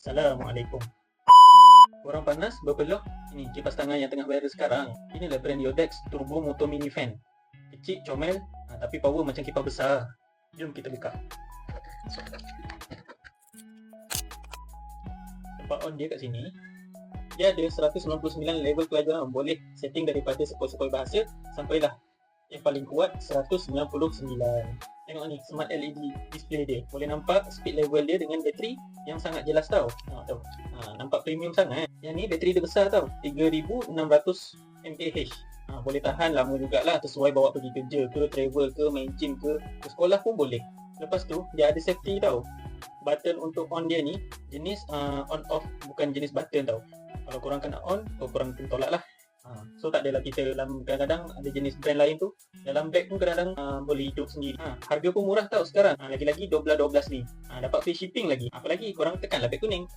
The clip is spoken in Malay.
Assalamualaikum. Korang panas berpeluh? Ini kipas tangan yang tengah viral sekarang. Inilah brand Yodex Turbo Moto Mini Fan. Kecil, comel, tapi power macam kipas besar. Jom kita buka. Tempat on dia kat sini. Dia ada 199 level pelajaran. Boleh setting daripada sepoi-sepoi bahasa sampailah yang paling kuat 199. Tengok ni, smart LED display dia. Boleh nampak speed level dia dengan bateri yang sangat jelas tau. Nampak premium sangat. Yang ni bateri dia besar tau, 3600 mAh. Boleh tahan lama jugalah, sesuai bawa pergi kerja ke, travel ke, main gym ke sekolah pun boleh. Lepas tu dia ada safety tau. Button untuk on dia ni jenis on off, bukan jenis button tau. Kalau korang kena on, korang kena tolak lah. So tak adalah kita dalam, kadang-kadang ada jenis brand lain tu dalam beg pun kadang-kadang boleh hidup sendiri. Harga pun murah tau sekarang. Lagi-lagi 12 ni. Dapat free shipping lagi. Apa lagi, korang tekanlah beg kuning.